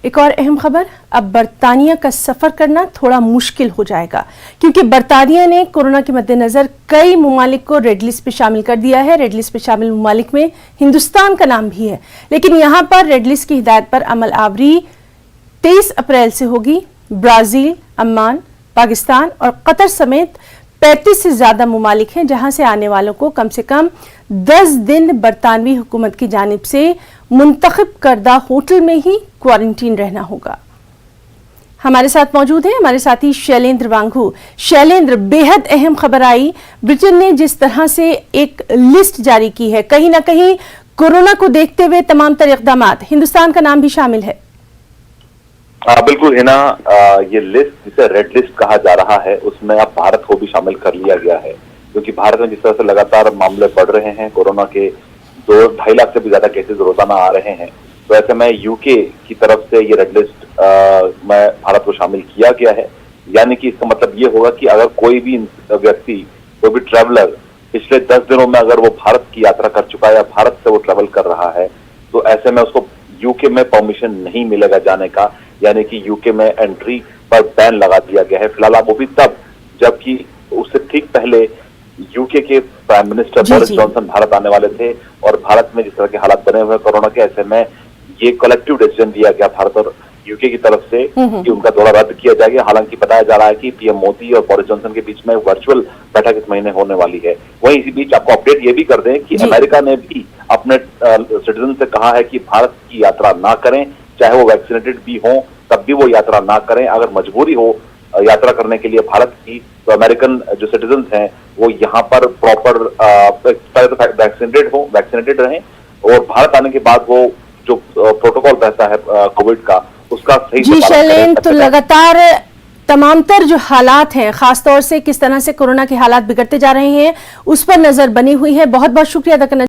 एक और अहम खबर, अब बरतानिया का सफर करना थोड़ा मुश्किल हो जाएगा क्योंकि बरतानिया ने कोरोना के मद्देनजर कई ममालिक को रेड लिस्ट पे शामिल कर दिया है। रेड लिस्ट पे शामिल ममालिक में हिंदुस्तान का नाम भी है, लेकिन यहां पर रेड लिस्ट की हिदायत पर अमल आवरी 23 अप्रैल से होगी। ब्राजील, अम्मान, पाकिस्तान और कतर समेत 35 से ज्यादा ममालिक हैं जहां से आने वालों को कम से कम 10 दिन बरतानवी हुकूमत की जानिब से मुंतखब करदा होटल में ही क्वारंटीन रहना होगा। हमारे साथ मौजूद हैं हमारे साथी शैलेंद्र वांगू। शैलेंद्र, बेहद अहम खबर आई, ब्रिटेन ने जिस तरह से एक लिस्ट जारी की है, कहीं ना कहीं कोरोना को देखते हुए तमाम तर इक़दामात, हिंदुस्तान का नाम भी शामिल है। बिल्कुल हिना, ये लिस्ट जिसे रेड लिस्ट कहा जा रहा है उसमें अब भारत को भी शामिल कर लिया गया है, क्योंकि भारत में जिस तरह से लगातार मामले बढ़ रहे हैं, कोरोना के 2-2.5 लाख से भी ज्यादा केसेस रोजाना आ रहे हैं, तो ऐसे में यूके की तरफ से ये रेड लिस्ट में भारत को शामिल किया गया है। यानी कि इसका मतलब ये होगा कि अगर कोई भी व्यक्ति, कोई भी ट्रैवलर पिछले 10 दिनों में अगर वो भारत की यात्रा कर चुका है या भारत से वो ट्रैवल कर रहा है, तो ऐसे में उसको यूके में परमिशन नहीं मिलेगा जाने का, यानी कि यूके में एंट्री पर बैन लगा दिया गया है फिलहाल। वो भी तब जबकि उससे ठीक पहले यूके के prime minister Boris Johnson Bharat आने वाले थे और भारत में जिस तरह के हालात बने हुए कोरोना के, ऐसे में ये कलेक्टिव डिसीजन दिया गया भारत और यूके की तरफ से कि उनका दौरा रद्द किया जाएगा। हालांकि बताया जा रहा है कि पीएम मोदी और बोरिस जॉनसन के बीच में वर्चुअल बैठक इस महीने होने वाली है। वहीं इसी बीच आपको अपडेट ये भी कर दें कि अमेरिका ने भी अपने सिटीजन से कहा है कि भारत की यात्रा ना करें, चाहे वो वैक्सीनेटेड भी हो तब भी वो यात्रा ना करें। अगर मजबूरी हो यात्रा करने के लिए भारत की, तो अमेरिकन जो सिटीजन हैं वो यहाँ पर प्रॉपर पहले तो वैक्सीनेटेड रहें और भारत आने के बाद वो जो प्रोटोकॉल रहता है कोविड का, उसका सही जी शैलेंद्र, तो लगातार तमाम तर जो हालात हैं, खासतौर से किस तरह से कोरोना के हालात बिगड़ते जा रहे हैं, उस पर नजर बनी हुई है। बहुत बहुत शुक्रिया अदा करना